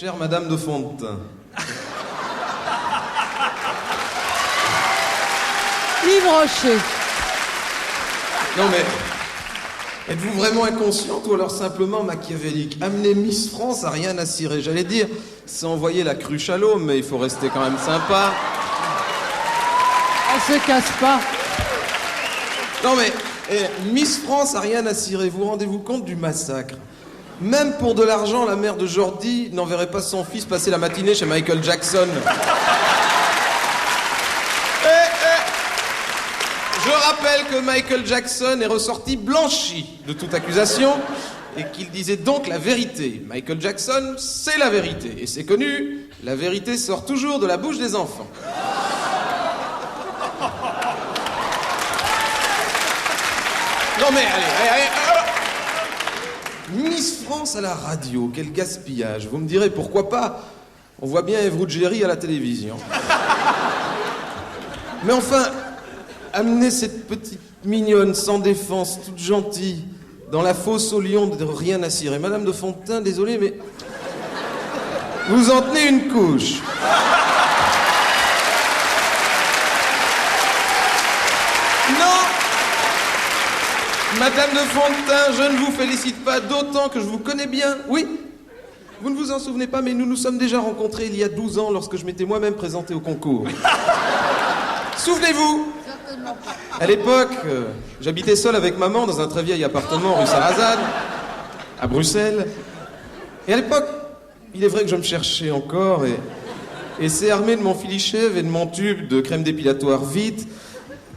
Chère Madame de Fontetin. Yves Rocher. Non mais, êtes-vous vraiment inconsciente ou alors simplement machiavélique? Amener Miss France a rien à cirer. J'allais dire, c'est envoyer la cruche à l'eau, mais il faut rester quand même sympa. Elle se casse pas. Non mais, Miss France a rien à cirer. Vous rendez-vous compte du massacre? Même pour de l'argent, la mère de Jordi n'enverrait pas son fils passer la matinée chez Michael Jackson. Je rappelle que Michael Jackson est ressorti blanchi de toute accusation et qu'il disait donc la vérité. Michael Jackson, c'est la vérité. Et c'est connu, la vérité sort toujours de la bouche des enfants. Non mais allez. Miss France à la radio, quel gaspillage. Vous me direz pourquoi pas. On voit bien Ève Ruggieri à la télévision. Mais enfin, amener cette petite mignonne sans défense, toute gentille, dans la fosse au lion de rien à cirer. Madame de Fontetin, désolé, mais vous en tenez une couche. Non, Madame de Fontetin, je ne vous félicite pas, d'autant que je vous connais bien. Oui, vous ne vous en souvenez pas, mais nous nous sommes déjà rencontrés il y a 12 ans lorsque je m'étais moi-même présenté au concours. Souvenez-vous? À l'époque, j'habitais seul avec maman dans un très vieil appartement rue Sarazade, à Bruxelles. Et à l'époque, il est vrai que je me cherchais encore et c'est armé de mon Philichève et de mon tube de crème dépilatoire Vite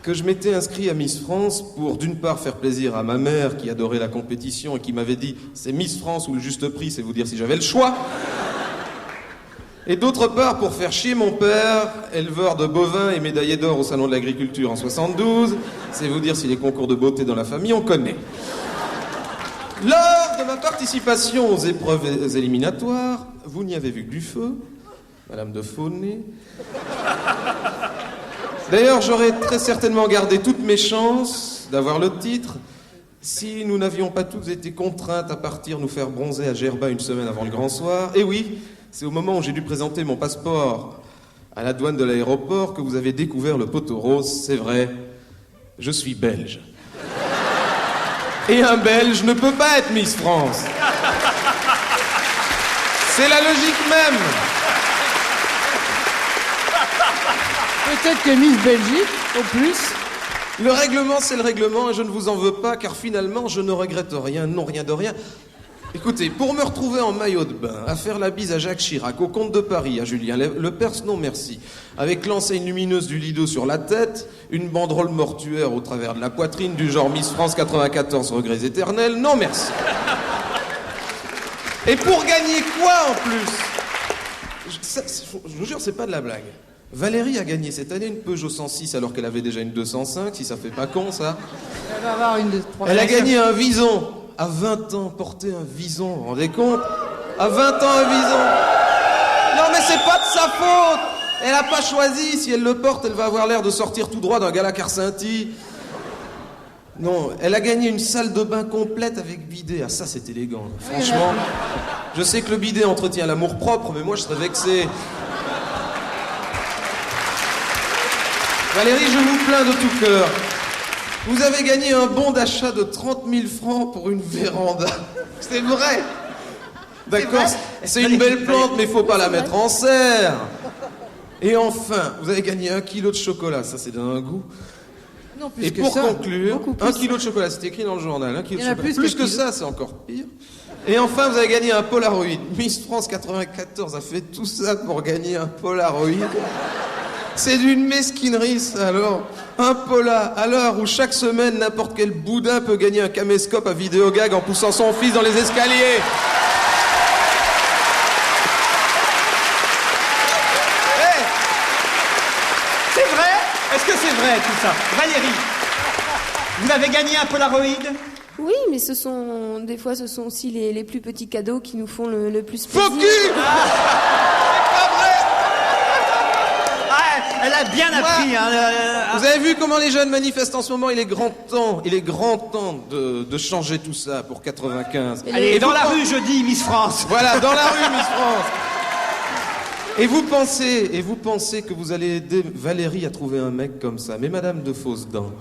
que je m'étais inscrit à Miss France pour, d'une part, faire plaisir à ma mère qui adorait la compétition et qui m'avait dit « c'est Miss France ou le juste prix, c'est vous dire si j'avais le choix ». Et d'autre part, pour faire chier mon père, éleveur de bovins et médaillé d'or au Salon de l'Agriculture en 72, c'est vous dire si les concours de beauté dans la famille, on connaît. Lors de ma participation aux épreuves éliminatoires, vous n'y avez vu que du feu, Madame de Faunay. D'ailleurs, j'aurais très certainement gardé toutes mes chances d'avoir le titre si nous n'avions pas toutes été contraintes à partir nous faire bronzer à Gerba une semaine avant le grand soir. Et oui, c'est au moment où j'ai dû présenter mon passeport à la douane de l'aéroport que vous avez découvert le poteau rose. C'est vrai, je suis belge. Et un Belge ne peut pas être Miss France. C'est la logique même. Peut-être que Miss Belgique, au plus. Le règlement, c'est le règlement, et je ne vous en veux pas, car finalement, je ne regrette rien, non, rien de rien. Écoutez, pour me retrouver en maillot de bain, à faire la bise à Jacques Chirac, au comte de Paris, à Julien Lepers, non merci. Avec l'enseigne lumineuse du Lido sur la tête, une banderole mortuaire au travers de la poitrine du genre Miss France 94 regrets éternels, non merci. Et pour gagner quoi en plus? Je vous jure, c'est pas de la blague. Valérie a gagné cette année une Peugeot 106 alors qu'elle avait déjà une 205, si ça fait pas con ça. Elle va avoir une de trois. Elle a gagné un Vison. À 20 ans, porter un Vison, vous vous rendez compte? À 20 ans, un Vison. Non mais c'est pas de sa faute. Elle a pas choisi. Si elle le porte, elle va avoir l'air de sortir tout droit d'un gala Carcinti. Non, elle a gagné une salle de bain complète avec bidet. Ah ça c'est élégant. Franchement, je sais que le bidet entretient l'amour-propre, mais moi je serais vexé. Valérie, je vous plains de tout cœur. Vous avez gagné un bon d'achat de 30 000 francs pour une véranda. C'est vrai. D'accord, c'est une belle plante, mais il faut pas la mettre en serre. Et enfin, vous avez gagné 1 kilo de chocolat. Ça, c'est d'un goût. Non, plus et que pour ça, conclure, plus. 1 kilo de chocolat, c'est écrit dans le journal. 1 kilo de Il y en a chocolat. plus Que ça, c'est encore pire. Et enfin, vous avez gagné un Polaroid. Miss France 94 a fait tout ça pour gagner un Polaroid. C'est d'une mesquinerie, ça, alors. Un Pola, à l'heure où chaque semaine, n'importe quel boudin peut gagner un caméscope à vidéogag en poussant son fils dans les escaliers. Hey, c'est vrai? Est-ce que c'est vrai, tout ça? Valérie, vous avez gagné un Polaroid? Oui, mais des fois, ce sont aussi les plus petits cadeaux qui nous font le plus plaisir. Faux cul! Elle a bien appris, hein. Vous avez vu comment les jeunes manifestent en ce moment? Il est grand temps de changer tout ça pour 95. Et dans la rue, je dis Miss France. Voilà, dans la rue, Miss France. Et vous pensez que vous allez aider Valérie à trouver un mec comme ça. Mais Madame de Fausse-Dents...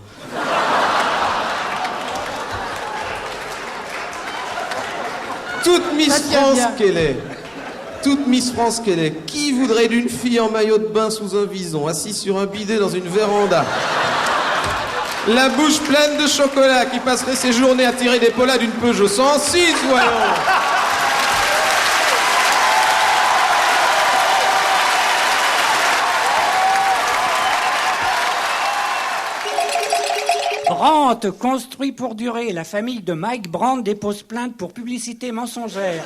Toute Miss Ça tient France bien. qu'elle est. Toute Miss France qu'elle est. Qui voudrait d'une fille en maillot de bain sous un vison, assise sur un bidet dans une véranda, la bouche pleine de chocolat, qui passerait ses journées à tirer des polas d'une Peugeot 106, voyons. Rente, construit pour durer. La famille de Mike Brandt dépose plainte pour publicité mensongère.